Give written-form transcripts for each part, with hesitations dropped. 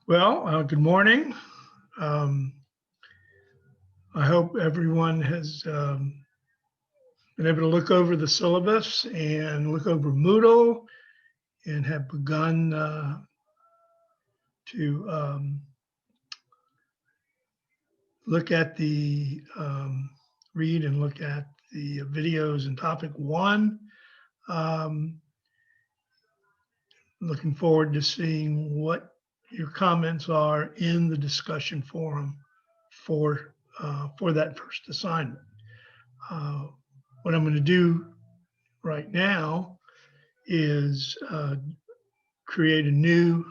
Well, good morning. Um, I hope everyone has been able to look over the syllabus and look over Moodle and have begun to look at the read and look at the videos in topic one. Um, Looking forward to seeing what your comments are in the discussion forum for that first assignment. What I'm going to do right now is create a new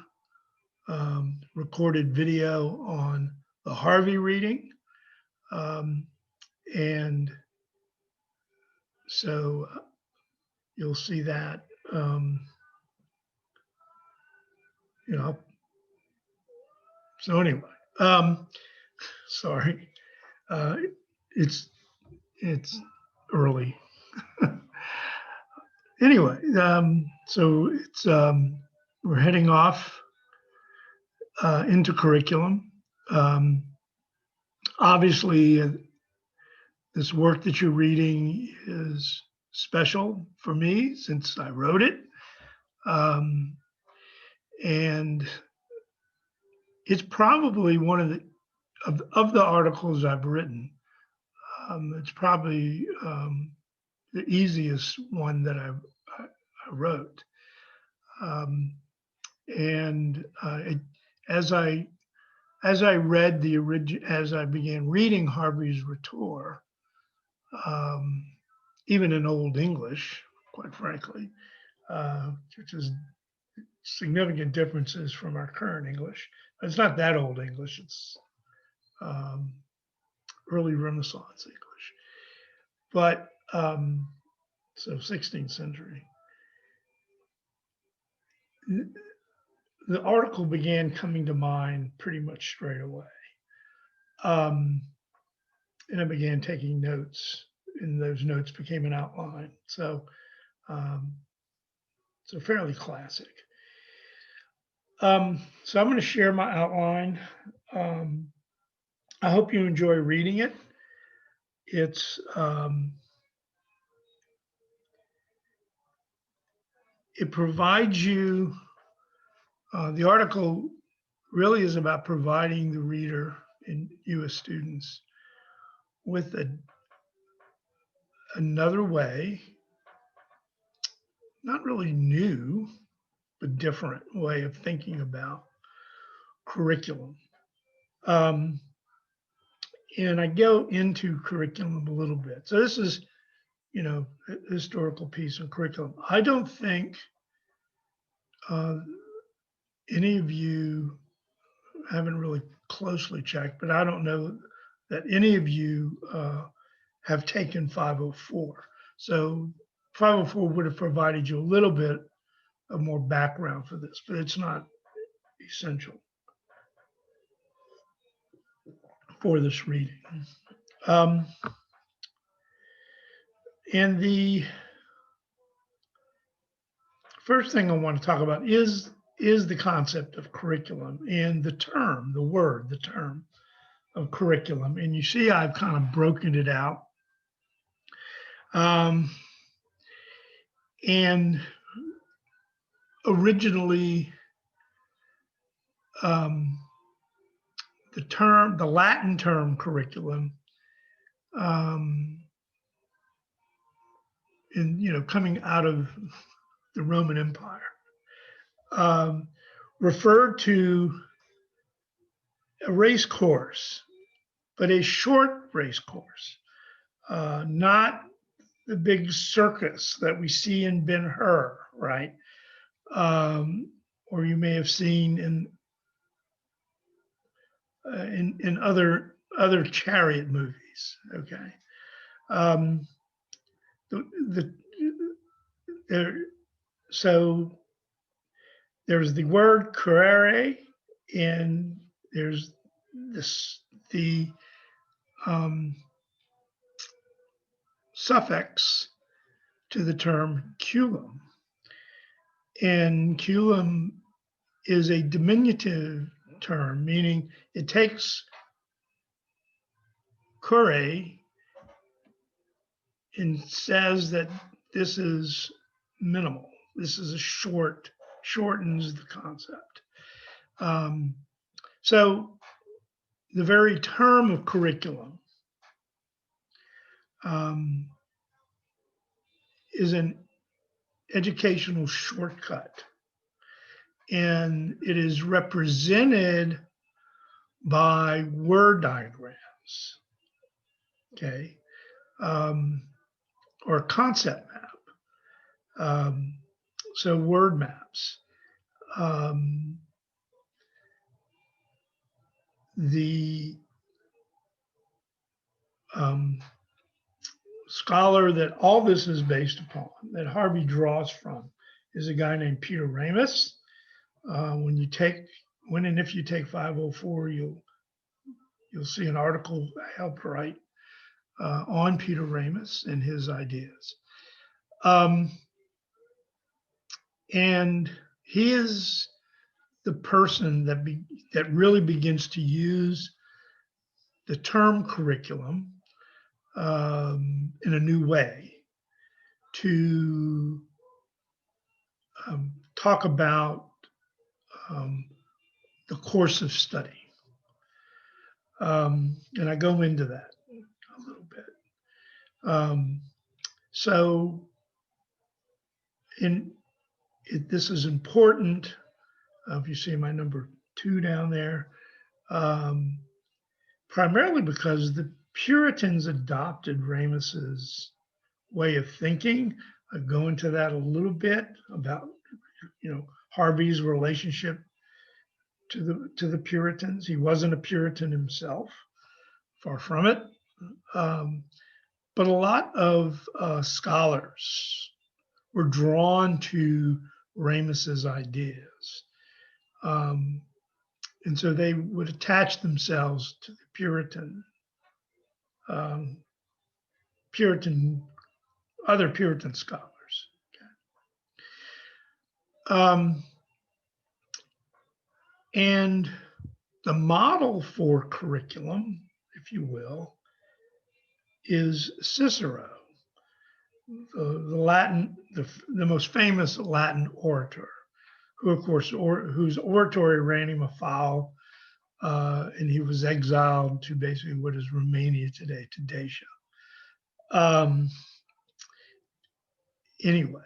recorded video on the Harvey reading. And so you'll see that, so anyway, sorry, it's early. Anyway, so it's we're heading off into curriculum. Obviously, this work that you're reading is special for me since I wrote it. And it's probably one of the articles I've written. It's probably the easiest one that I wrote. As I began reading Harvey's Rhetor, even in Old English, quite frankly, which is significant differences from our current English. It's not that old English, it's early Renaissance English. But so 16th century. The article began coming to mind pretty much straight away. And I began taking notes, and those notes became an outline. So fairly classic. So I'm going to share my outline. I hope you enjoy reading it. It's it provides you, the article really is about providing the reader and you as students with another way, not really new, but different way of thinking about curriculum. And I go into curriculum a little bit. So this is, a historical piece on curriculum. I don't think any of you, haven't really closely checked, but I don't know that any of you have taken 504. So 504 would have provided you a little bit of more background for this, but it's not essential for this reading. And the first thing I want to talk about is the concept of curriculum and the term of curriculum. And you see I've kind of broken it out. And originally, the Latin term curriculum, coming out of the Roman Empire, referred to a race course, but a short race course, not the big circus that we see in Ben-Hur, right? Or you may have seen in other chariot movies. Okay, so there's the word curere, and there's the suffix to the term culum. And culum is a diminutive term, meaning it takes cure and says that this is minimal. This is a shortens the concept. So the very term of curriculum is an educational shortcut, and it is represented by word diagrams, okay, or concept map. So word maps. The scholar that all this is based upon, that Harvey draws from, is a guy named Peter Ramus. When and if you take 504, you'll see an article I helped write on Peter Ramus and his ideas. And he is the person that really begins to use the term curriculum in a new way to talk about the course of study. And I go into that a little bit. So this is important. If you see my number 2 down there, primarily because the Puritans adopted Ramus's way of thinking. I go into that a little bit about, Harvey's relationship to the Puritans. He wasn't a Puritan himself, far from it. But a lot of scholars were drawn to Ramus's ideas. And so they would attach themselves to the other Puritan scholars. Okay. And the model for curriculum, if you will, is Cicero, the most famous Latin orator, who, of course, whose oratory ran him afoul, and he was exiled to basically what is Romania today, to Dacia. Anyway,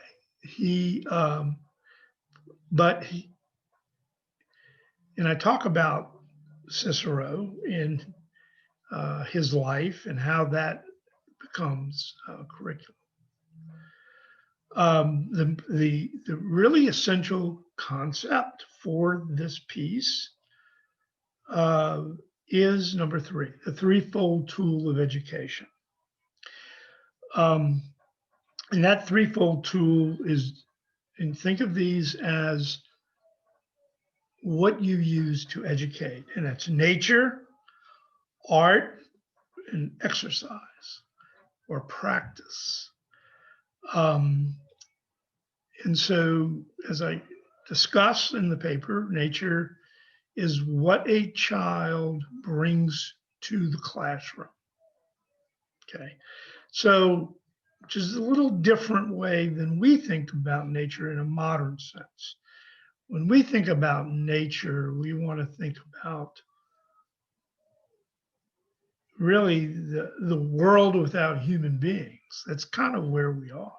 and I talk about Cicero in his life and how that becomes curriculum. The really essential concept for this piece is number 3, the threefold tool of education. And that threefold tool is, and think of these as what you use to educate, and that's nature, art, and exercise or practice. And so, as I discuss in the paper, nature is what a child brings to the classroom. Okay, so which is a little different way than we think about nature in a modern sense. When we think about nature, we want to think about really the world without human beings. That's kind of where we are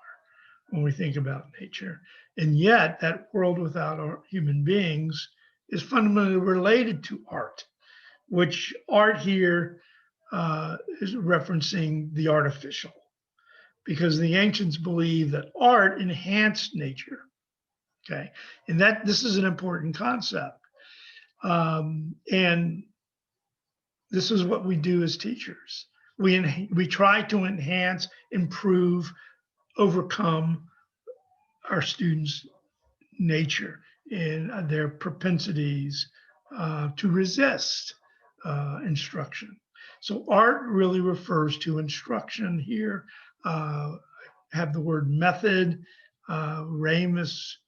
when we think about nature. And yet that world without our human beings is fundamentally related to art, which art here is referencing the artificial, because the ancients believed that art enhanced nature. Okay, and this is an important concept. And this is what we do as teachers. We try to enhance, improve, overcome our students' nature and their propensities to resist instruction. So art really refers to instruction here. Have the word method. Ramus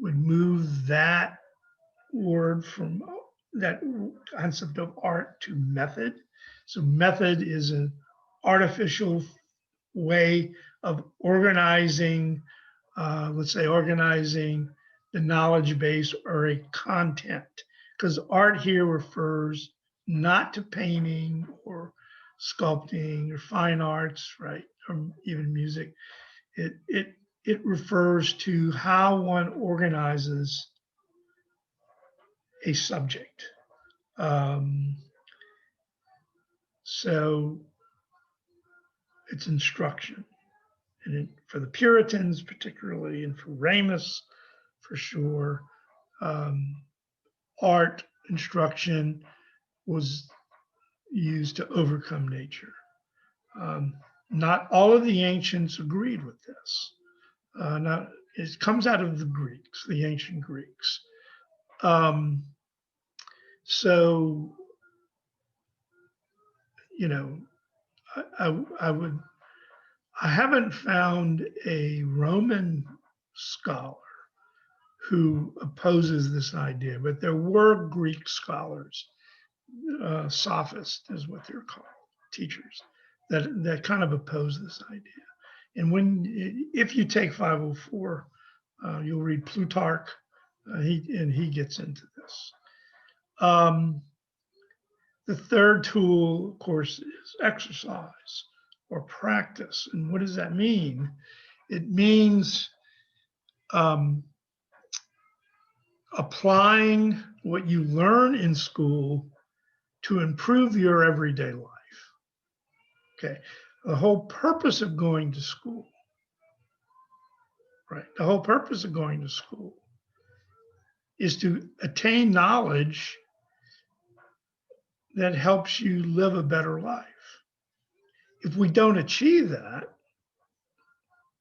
would move that word from that concept of art to method. So method is an artificial way of organizing, let's say, organizing the knowledge base or a content. Because art here refers not to painting or sculpting or fine arts, right, or even music. It refers to how one organizes a subject. Um, so it's instruction. And for the Puritans, particularly, and for Ramus, for sure, um, art instruction was used to overcome nature. Um, Not all of the ancients agreed with this. Not, it comes out of the Greeks, the ancient Greeks. Um, so, you know, I would, I haven't found a Roman scholar who opposes this idea, but there were Greek scholars, sophists is what they're called, teachers, that kind of oppose this idea. And if you take 504, you'll read Plutarch, he gets into this. The third tool, of course, is exercise or practice. And what does that mean? It means applying what you learn in school to improve your everyday life. Okay. The whole purpose of going to school, right? The whole purpose of going to school is to attain knowledge that helps you live a better life. If we don't achieve that,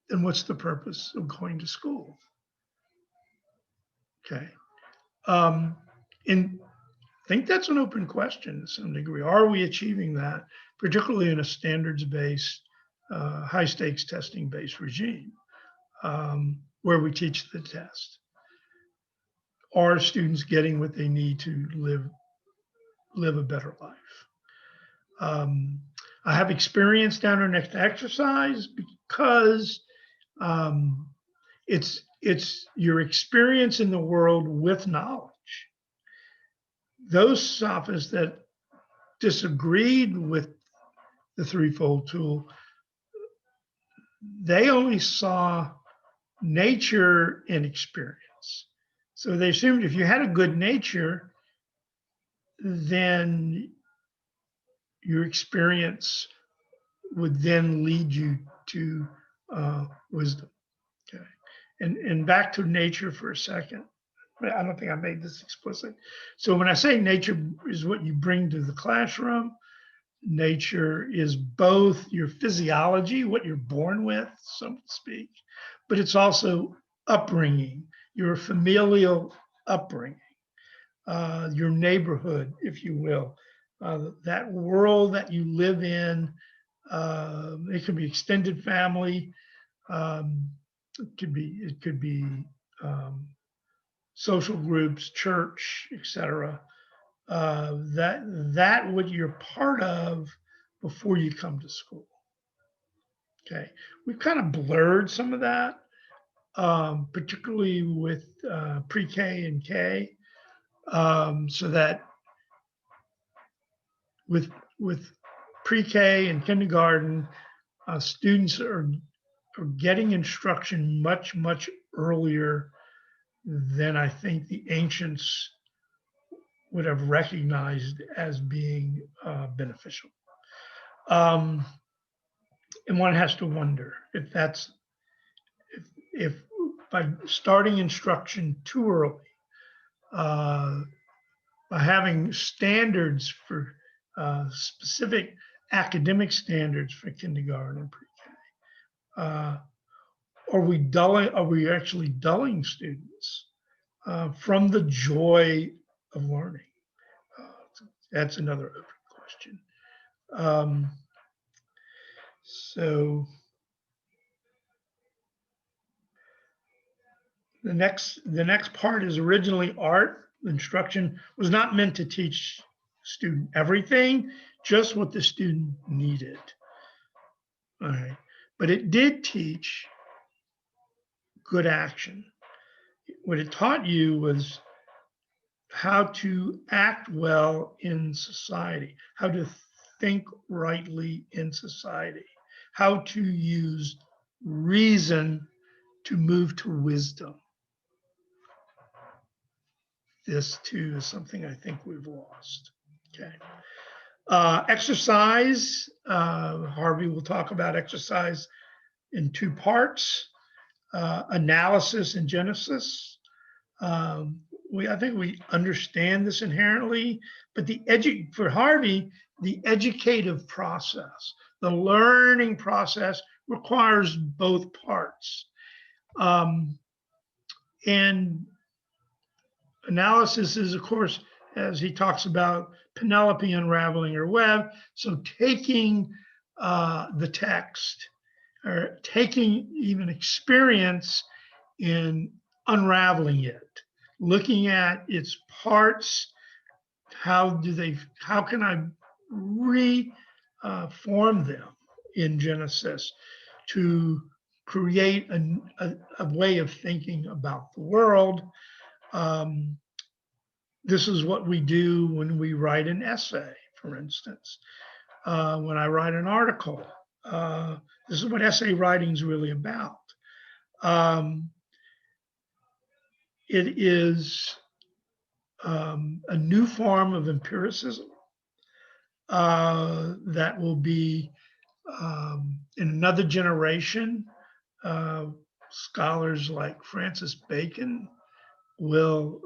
then what's the purpose of going to school? Okay. And I think that's an open question to some degree. Are we achieving that, particularly in a standards-based, high-stakes testing-based regime, where we teach the test? Are students getting what they need to live a better life? I have experience down here next to exercise because it's your experience in the world with knowledge. Those sophists that disagreed with the threefold tool, they only saw nature and experience. So they assumed if you had a good nature, then your experience would then lead you to wisdom. Okay. And back to nature for a second. I don't think I made this explicit. So when I say nature is what you bring to the classroom, nature is both your physiology, what you're born with, so to speak, but it's also upbringing, your familial upbringing, your neighborhood, if you will, that world that you live in. It could be extended family. It could be social groups, church, etc. That what you're part of before you come to school. Okay, we've kind of blurred some of that, particularly with pre-K and K, so that with pre-K and kindergarten, students are getting instruction much earlier than I think the ancients would have recognized as being beneficial. And one has to wonder if that's if by starting instruction too early, by having standards for specific academic standards for kindergarten and pre-K, are we actually dulling students from the joy of learning? That's another open question. So the next part is originally art. instruction was not meant to teach student everything, just what the student needed. All right. But it did teach good action. What it taught you was how to act well in society, how to think rightly in society, how to use reason to move to wisdom. This too is something I think we've lost. Okay. Exercise, Harvey will talk about exercise in two parts, analysis and genesis. I think we understand this inherently, but for Harvey, the educative process, the learning process requires both parts. And analysis is, of course, as he talks about Penelope unraveling her web. So taking the text or taking even experience in unraveling it, looking at its parts, how can I reform them in Genesis to create a way of thinking about the world. This is what we do when we write an essay, for instance. When I write an article, this is what essay writing is really about. It is a new form of empiricism that will be in another generation. Scholars like Francis Bacon will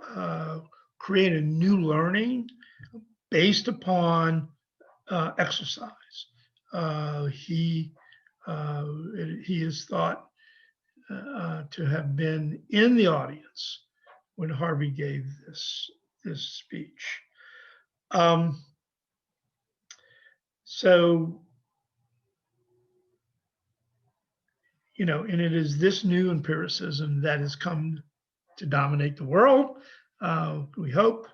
create a new learning based upon exercise. He is thought to have been in the audience when Harvey gave this speech. So, and it is this new empiricism that has come to dominate the world, we hope.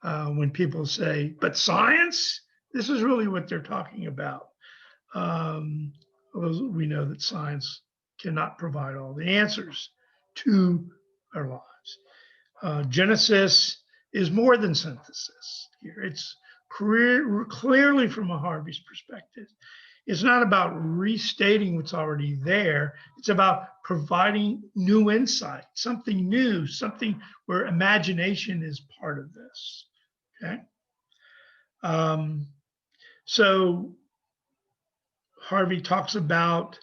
When people say, but science, this is really what they're talking about. Although we know that science cannot provide all the answers to our lives. Genesis is more than synthesis here. It's clearly from a Harvey's perspective. It's not about restating what's already there. It's about providing new insight, something new, something where imagination is part of this. Okay. So Harvey talks about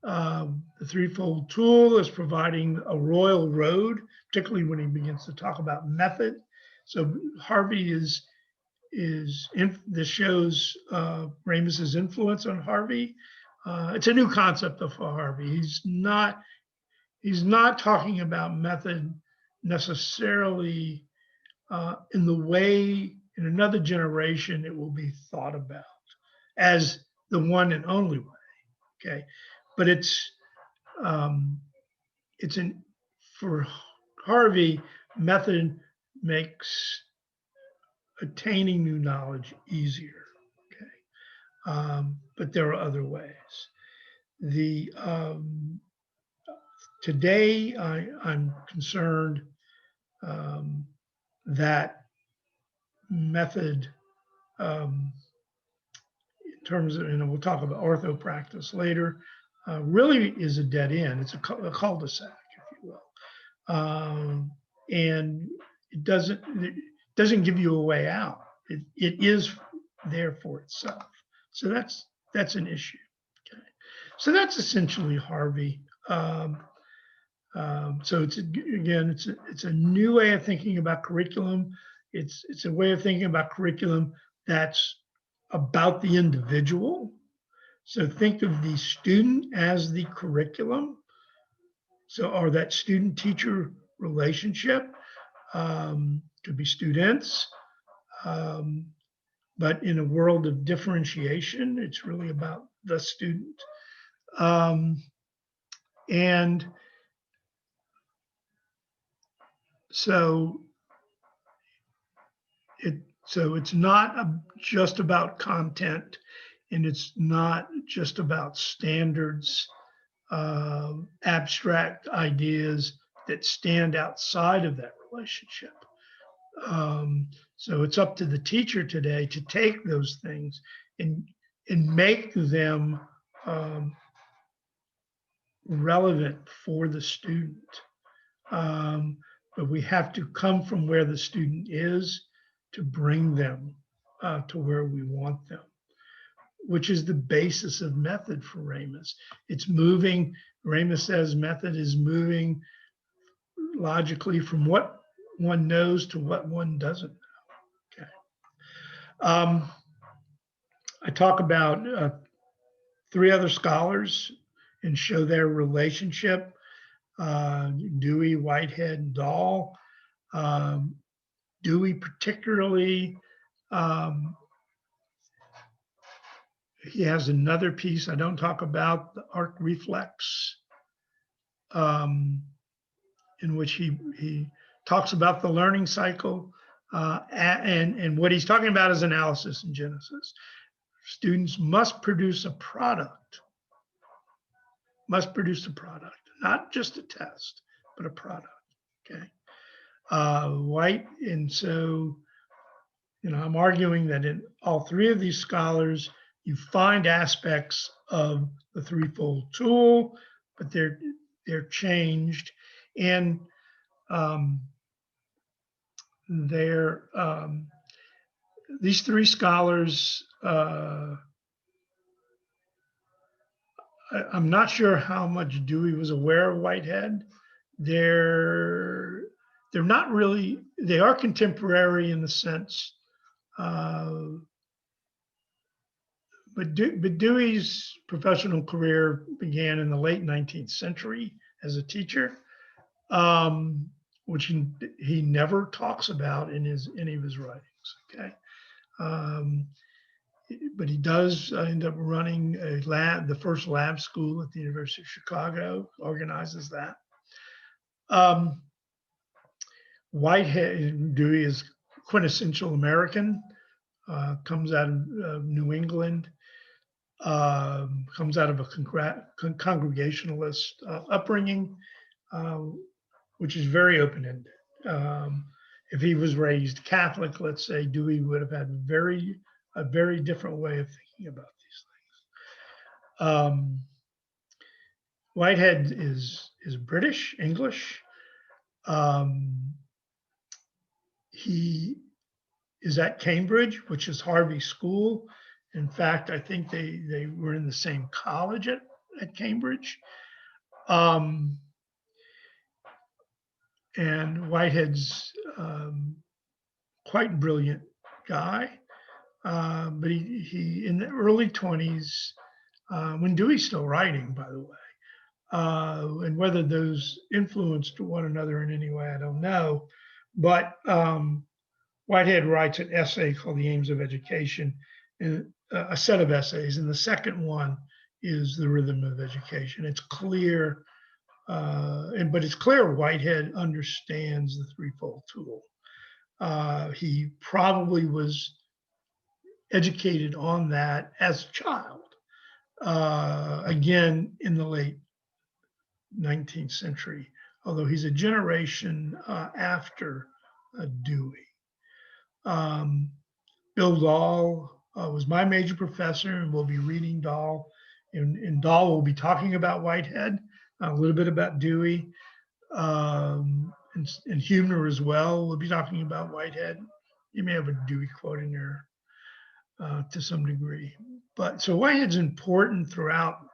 the threefold tool as providing a royal road, particularly when he begins to talk about method. So Harvey this shows Ramos's influence on Harvey. It's a new concept of Harvey. He's not talking about method necessarily in the way in another generation it will be thought about as the one and only way. Okay, but for Harvey, method makes attaining new knowledge easier. Okay, but there are other ways. Today I'm concerned that method, in terms of, and we'll talk about orthopractice later, really is a dead end. It's a cul-de-sac, if you will, and it doesn't give you a way out. It is there for itself. So that's an issue. Okay, so that's essentially Harvey. So it's a new way of thinking about curriculum. It's a way of thinking about curriculum that's about the individual. So think of the student as the curriculum. So, or that student-teacher relationship. Could be students, but in a world of differentiation, it's really about the student. And so so it's not just about content, and it's not just about standards, abstract ideas that stand outside of that relationship. So it's up to the teacher today to take those things and make them relevant for the student. But we have to come from where the student is to bring them to where we want them, which is the basis of method for Ramus. It's moving, Ramus says method is moving logically from what one knows to what one doesn't know. Okay. I talk about 3 other scholars and show their relationship, Dewey, Whitehead, and Dahl. Dewey particularly, he has another piece I don't talk about, the arc reflex, in which he talks about the learning cycle, and what he's talking about is analysis and genesis. Students must produce a product, not just a test, but a product, okay? White, and so, I'm arguing that in all 3 of these scholars, you find aspects of the threefold tool, but they're changed, and these 3 scholars, I'm not sure how much Dewey was aware of Whitehead. They're not really, they are contemporary in the sense, but Dewey's professional career began in the late 19th century as a teacher, which he never talks about in any of his writings. Okay, but he does end up running the first lab school at the University of Chicago, organizes that. Whitehead, Dewey is quintessential American, comes out of New England, comes out of a congregationalist upbringing, which is very open-ended. If he was raised Catholic, let's say, Dewey would have had a very different way of thinking about these things. Whitehead is British, English. He is at Cambridge, which is Harvey's school. In fact, I think they were in the same college at Cambridge. And Whitehead's quite brilliant guy, but he in the early 20s, when Dewey's still writing, by the way, and whether those influenced one another in any way, I don't know. But Whitehead writes an essay called The Aims of Education, and a set of essays, and the second one is The Rhythm of Education. It's clear, but it's clear Whitehead understands the threefold tool. He probably was educated on that as a child, again, in the late 19th century, although he's a generation after Dewey. Bill Dahl was my major professor, and we'll be reading Dahl. And Dahl will be talking about Whitehead, a little bit about Dewey, and Huebner as well. We'll be talking about Whitehead. You may have a Dewey quote in there to some degree. But so Whitehead's important throughout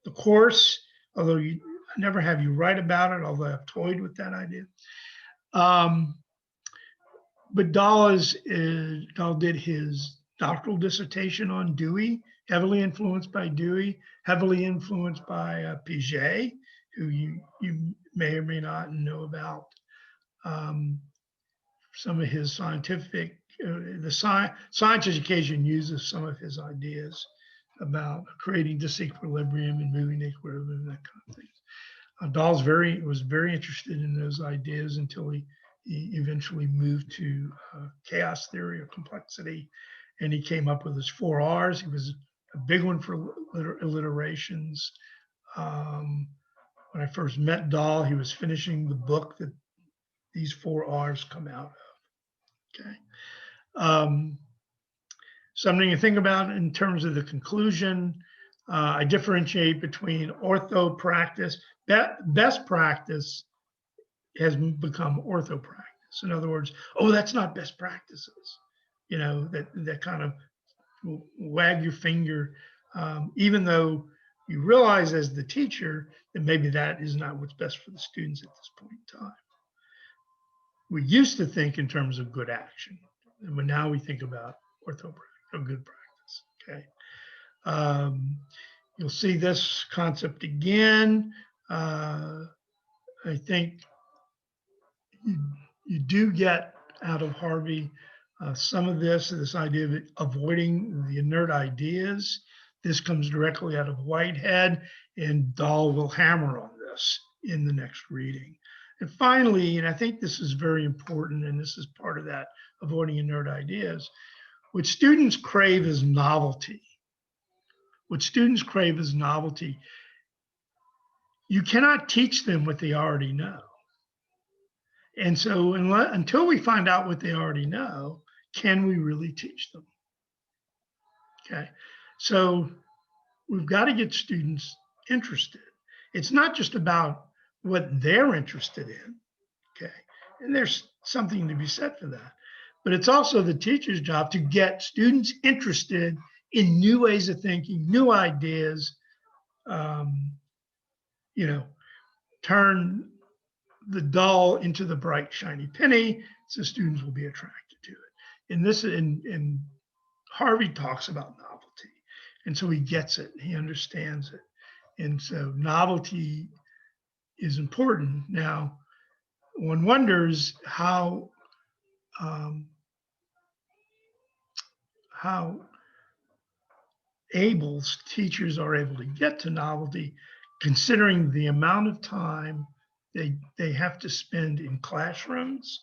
the course, although I never have you write about it, although I've toyed with that idea. But Dahl did his doctoral dissertation on Dewey, heavily influenced by Dewey, heavily influenced by Piaget, who you may or may not know about. Some of his scientific, science education uses some of his ideas about creating disequilibrium and moving to equilibrium, that kind of thing. Dahl was very interested in those ideas until he he eventually moved to chaos theory or complexity, and he came up with his 4 R's. He was a big one for alliterations. When I first met Dahl, he was finishing the book that these 4 R's come out of. Okay. Something to think about in terms of the conclusion. I differentiate between ortho practice. Best practice has become ortho practice. In other words, oh, that's not best practices. You know, that kind of wag your finger, even though you realize as the teacher that maybe that is not what's best for the students at this point in time. We used to think in terms of good action, and now we think about ortho practice or good practice. Okay. You'll see this concept again. I think you do get out of Harvey some of this idea of avoiding the inert ideas. This comes directly out of Whitehead, and Dahl will hammer on this in the next reading. And finally, and I think this is very important, and this is part of that avoiding inert ideas, what students crave is novelty. What students crave is novelty. You cannot teach them what they already know. And so until we find out what they already know, can we really teach them? Okay. So we've got to get students interested. It's not just about what they're interested in. Okay. And there's something to be said for that. But it's also the teacher's job to get students interested in new ways of thinking, new ideas, you know, turn the dull into the bright, shiny penny, so students will be attracted to it. And this, and Harvey talks about novelty. And so he gets it, he understands it. And so novelty is important. Now, one wonders how teachers are able to get to novelty, considering the amount of time they have to spend in classrooms,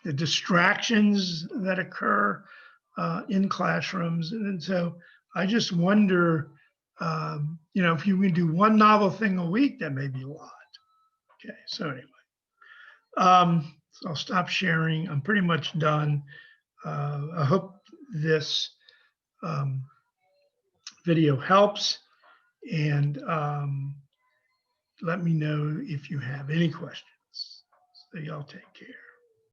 the distractions that occur in classrooms. And so I just wonder, you know, if you can do one novel thing a week, that may be a lot. Okay, so anyway, so I'll stop sharing. I'm pretty much done. I hope this video helps, and let me know if you have any questions. So y'all take care.